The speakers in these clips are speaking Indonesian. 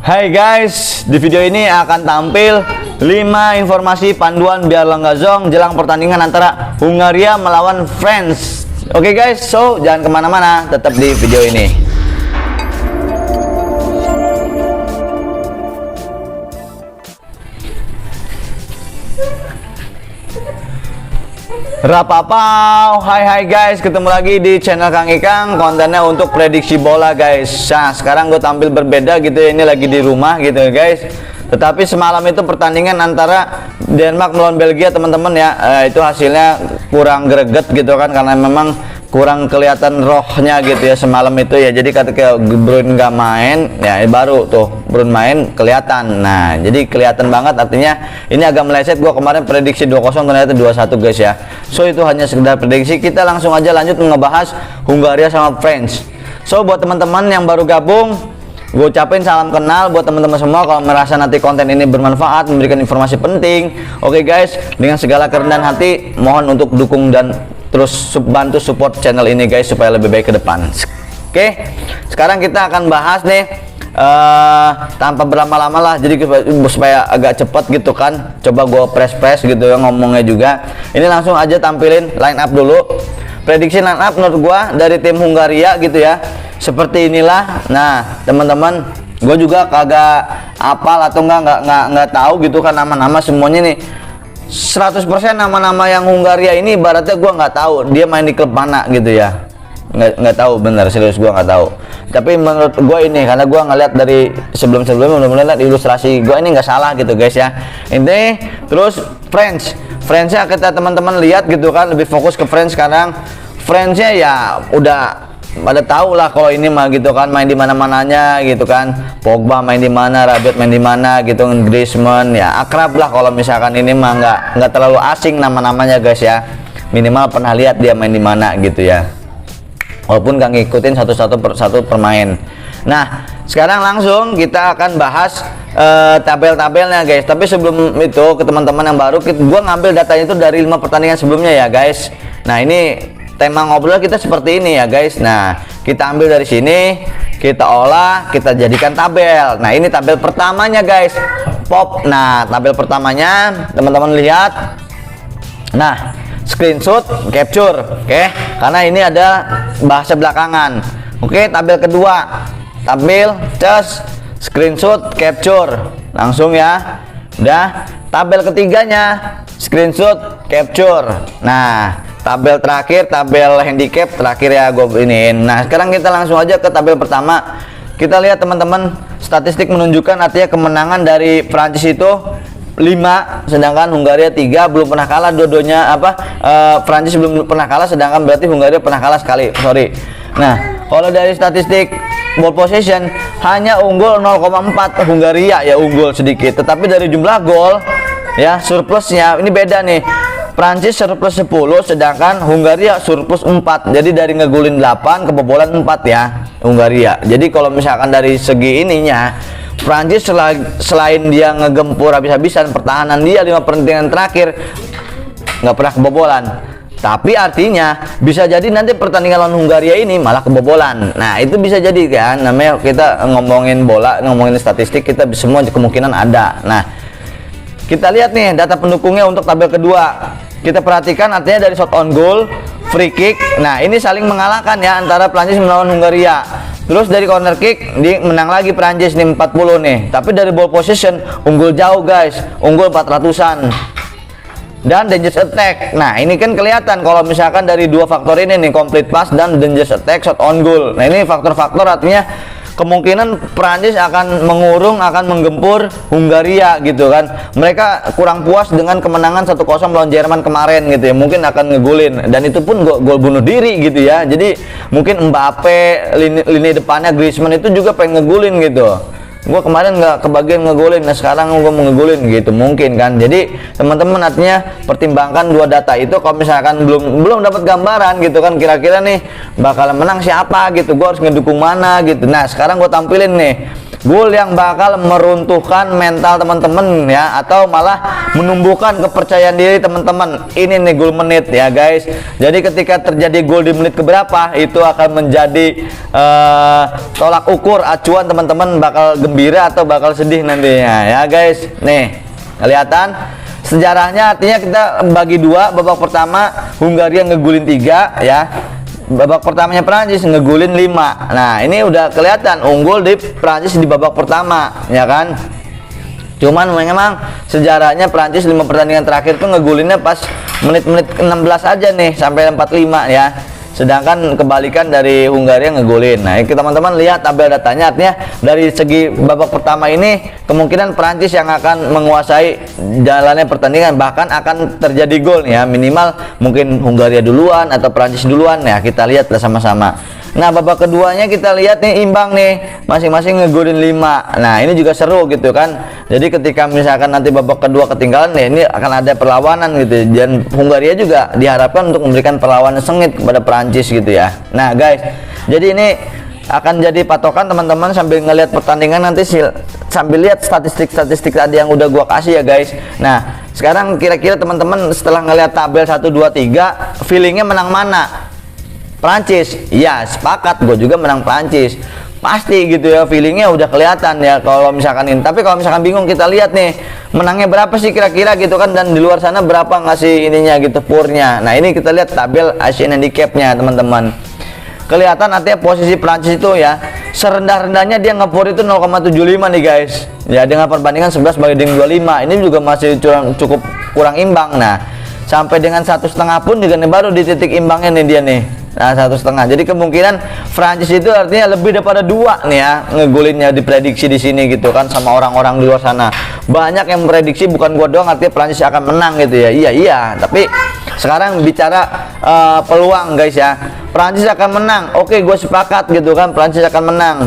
Hai guys, di video ini akan tampil 5 informasi panduan biar lo nggak zong jelang pertandingan antara Hungaria melawan France. Oke guys, so jangan kemana-mana, tetap di video ini. Rapapau, hai guys, ketemu lagi di channel Kang Ikang, kontennya untuk prediksi bola guys. Nah sekarang gue tampil berbeda gitu ya, ini lagi di rumah gitu ya guys. Tetapi semalam itu pertandingan antara Denmark melawan Belgia teman-teman ya, itu hasilnya kurang greget gitu kan, karena memang kurang kelihatan rohnya gitu ya semalam itu ya. Jadi ketika Bruyne nggak main ya, baru tuh Bruyne main kelihatan. Nah jadi kelihatan banget, artinya ini agak meleset. Gua kemarin prediksi 2-0 ternyata 2-1 guys ya. So itu hanya sekedar prediksi. Kita langsung aja lanjut ngebahas Hungaria sama France. So buat teman-teman yang baru gabung, gue ucapin salam kenal buat teman-teman semua. Kalau merasa nanti konten ini bermanfaat, memberikan informasi penting, oke guys, dengan segala kerendahan hati mohon untuk dukung dan terus bantu support channel ini guys, supaya lebih baik ke depan. Oke, sekarang kita akan bahas nih tanpa berlama-lama lah, jadi supaya agak cepat gitu kan. Coba gue press gitu ya ngomongnya juga. Ini langsung aja tampilin line up dulu. Prediksi line up menurut gue dari tim Hungaria gitu ya, seperti inilah. Nah teman-teman, gue juga kagak apal atau nggak tahu gitu kan nama-nama semuanya nih. 100% nama-nama yang Hungaria ini ibaratnya gue nggak tahu dia main di klub mana gitu ya, nggak tahu, bener serius gue nggak tahu. Tapi menurut gue ini, karena gue ngeliat dari sebelum-sebelumnya, mudah-mudahan lihat ilustrasi gue ini nggak salah gitu guys ya. Ini terus France-nya kita teman-teman lihat gitu kan, lebih fokus ke France sekarang. France-nya ya udah pada tahu lah kalau ini mah gitu kan, main di mana-mananya gitu kan. Pogba main di mana, Rabiot main di mana gitu, Griezmann ya akrab lah. Kalau misalkan ini mah nggak terlalu asing nama-namanya guys ya, minimal pernah lihat dia main di mana gitu ya, walaupun nggak ngikutin satu permain. Nah sekarang langsung kita akan bahas tabel-tabelnya guys. Tapi sebelum itu, ke teman-teman yang baru, gua ngambil datanya itu dari 5 pertandingan sebelumnya ya guys. Nah ini tema ngobrol kita seperti ini ya guys. Nah kita ambil dari sini, kita olah, kita jadikan tabel. Nah ini tabel pertamanya guys, pop. Nah tabel pertamanya teman-teman lihat. Nah screenshot, capture, oke, karena ini ada bahasa belakangan. Oke, tabel kedua, tabel cas, screenshot, capture, langsung ya. Udah. Tabel ketiganya, screenshot, capture. Nah tabel terakhir, tabel handicap terakhir ya gue iniin. Nah sekarang kita langsung aja ke tabel pertama. Kita lihat teman-teman, statistik menunjukkan artinya kemenangan dari Prancis itu 5, sedangkan Hungaria 3, belum pernah kalah dua-duanya. Prancis belum pernah kalah, sedangkan berarti Hungaria pernah kalah sekali, sorry. Nah kalau dari statistik ball possession hanya unggul 0,4 Hungaria ya, unggul sedikit. Tetapi dari jumlah gol ya, surplusnya ini beda nih. Prancis surplus 10, sedangkan Hungaria surplus 4. Jadi dari ngegulin 8, kebobolan 4 ya Hungaria. Jadi kalau misalkan dari segi ininya, Prancis selain dia ngegempur habis-habisan, pertahanan dia 5 pertandingan terakhir nggak pernah kebobolan. Tapi artinya bisa jadi nanti pertandingan lawan Hungaria ini malah kebobolan. Nah itu bisa jadi kan, namanya kita ngomongin bola, ngomongin statistik, kita semua kemungkinan ada. Nah kita lihat nih data pendukungnya untuk tabel kedua. Kita perhatikan artinya dari shot on goal, free kick. Nah ini saling mengalahkan ya antara Prancis melawan Hungaria. Terus dari corner kick menang lagi Prancis nih 40 nih. Tapi dari ball possession unggul jauh guys, unggul 400-an. Dan dangerous attack. Nah ini kan kelihatan kalau misalkan dari dua faktor ini nih, complete pass dan dangerous attack, shot on goal. Nah ini faktor-faktor artinya kemungkinan Prancis akan mengurung, akan menggempur Hungaria gitu kan. Mereka kurang puas dengan kemenangan 1-0 melawan Jerman kemarin gitu ya, mungkin akan ngegulin, dan itu pun gol bunuh diri gitu ya. Jadi mungkin Mbappe, lini depannya Griezmann itu juga pengen ngegulin gitu. Gue kemarin nggak kebagian ngegolin, nah sekarang gue mau ngegolin gitu, mungkin kan. Jadi teman-teman artinya pertimbangkan dua data itu. Kalau misalkan belum dapat gambaran gitu kan, kira-kira nih bakal menang siapa gitu, gue harus ngedukung mana gitu. Nah sekarang gue tampilin nih Gol yang bakal meruntuhkan mental teman-teman ya, atau malah menumbuhkan kepercayaan diri teman-teman. Ini nih gol menit ya guys. Jadi ketika terjadi gol di menit keberapa, itu akan menjadi tolak ukur acuan teman-teman bakal gembira atau bakal sedih nantinya ya guys. Nih kelihatan sejarahnya, artinya kita bagi dua. Babak pertama Hungaria ngegulin 3 ya, babak pertamanya Prancis ngegulin 5. Nah ini udah kelihatan unggul di Prancis di babak pertama ya kan. Cuman memang sejarahnya Prancis 5 pertandingan terakhir tuh ngegulinnya pas menit-menit 16 aja nih, sampai 45 ya. Sedangkan kebalikan dari Hungaria ngegolin. Nah, teman-teman lihat tabel datanya, artinya dari segi babak pertama ini kemungkinan Prancis yang akan menguasai jalannya pertandingan, bahkan akan terjadi gol ya, minimal mungkin Hungaria duluan atau Prancis duluan ya. Kita lihat sama-sama. Nah, babak keduanya kita lihat nih imbang nih, masing-masing ngegolin 5. Nah, ini juga seru gitu kan. Jadi ketika misalkan nanti babak kedua ketinggalan, ya ini akan ada perlawanan gitu. Dan Hungaria juga diharapkan untuk memberikan perlawanan sengit kepada Prancis gitu ya. Nah, guys, jadi ini akan jadi patokan teman-teman sambil ngelihat pertandingan nanti, sambil lihat statistik-statistik tadi yang udah gua kasih ya guys. Nah, sekarang kira-kira teman-teman setelah ngelihat tabel 1 2 3, feelingnya menang mana? Prancis. Ya sepakat, gue juga menang Prancis pasti gitu ya, feelingnya udah kelihatan ya kalau misalkan ini. Tapi kalau misalkan bingung, kita lihat nih menangnya berapa sih kira-kira gitu kan, dan di luar sana berapa ngasih ininya gitu purnya. Nah ini kita lihat tabel Asian Handicap-nya teman-teman, kelihatan artinya posisi Prancis itu ya serendah-rendahnya dia ngepur itu 0,75 nih guys ya, dengan perbandingan 11 banding 25. Ini juga masih cukup kurang imbang. Nah sampai dengan 1,5 pun juga nih baru di titik imbangnya nih dia nih. Nah 1,5, jadi kemungkinan Prancis itu artinya lebih daripada 2 nih ya ngegolinnya, diprediksi di sini gitu kan sama orang-orang di luar sana. Banyak yang memprediksi, bukan gua doang, artinya Prancis akan menang gitu ya. Iya, tapi sekarang bicara peluang guys ya, Prancis akan menang. Oke, gue sepakat gitu kan, Prancis akan menang.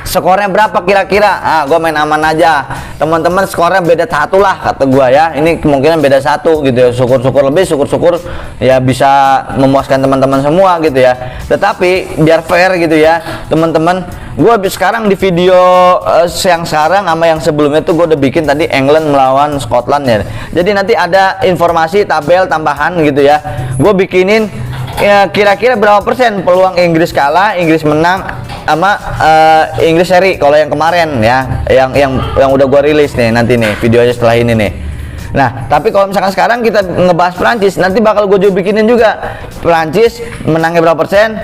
Skornya berapa kira-kira? Gue main aman aja teman-teman, skornya beda 1 lah kata gue ya. Ini kemungkinan beda 1 gitu ya, syukur-syukur lebih, syukur-syukur ya bisa memuaskan teman-teman semua gitu ya. Tetapi biar fair gitu ya teman-teman, gue sekarang di video yang sekarang sama yang sebelumnya tuh gue udah bikin tadi England melawan Scotland ya. Jadi nanti ada informasi tabel tambahan gitu ya, gue bikinin ya kira-kira berapa persen peluang Inggris kalah, Inggris menang sama Inggris seri kalau yang kemarin ya, yang udah gua rilis nih nanti nih videonya setelah ini nih. Nah tapi kalau misalkan sekarang kita ngebahas Prancis, nanti bakal gue juga bikinin juga Prancis menangnya berapa persen,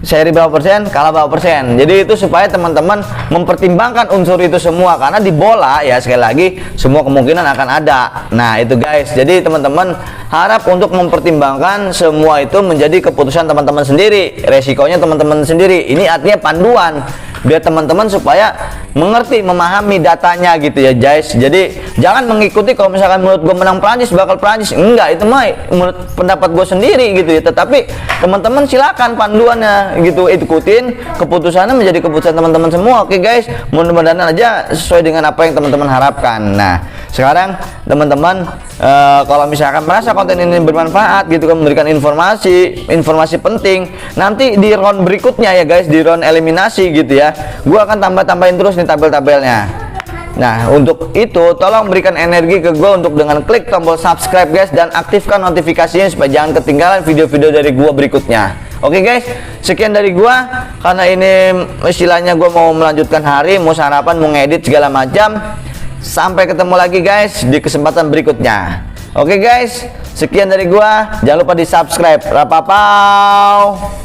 seri berapa persen, kalah berapa persen. Jadi itu supaya teman-teman mempertimbangkan unsur itu semua, karena di bola ya sekali lagi semua kemungkinan akan ada. Nah itu guys, jadi teman-teman harap untuk mempertimbangkan semua itu menjadi keputusan teman-teman sendiri, resikonya teman-teman sendiri. Ini artinya panduan biar teman-teman supaya mengerti, memahami datanya gitu ya guys. Jadi jangan mengikuti kalau misalkan menurut gue menang Prancis bakal Prancis, enggak, itu mah menurut pendapat gue sendiri gitu ya. Tetapi teman-teman silakan panduannya gitu, ikutin, keputusannya menjadi keputusan teman-teman semua. Oke guys, mudah-mudahan aja sesuai dengan apa yang teman-teman harapkan. Nah sekarang teman-teman kalau misalkan merasa konten ini bermanfaat gitu kan, memberikan informasi penting, nanti di round berikutnya ya guys, di round eliminasi gitu ya, gua akan tambahin terus nih tabel-tabelnya. Nah untuk itu tolong berikan energi ke gue untuk dengan klik tombol subscribe guys, dan aktifkan notifikasinya supaya jangan ketinggalan video-video dari gua berikutnya. Oke guys, sekian dari gua, karena ini istilahnya gua mau melanjutkan hari, mau sarapan, mau ngedit segala macam. Sampai ketemu lagi guys di kesempatan berikutnya. Oke guys, sekian dari gua, jangan lupa di subscribe. Rapapau.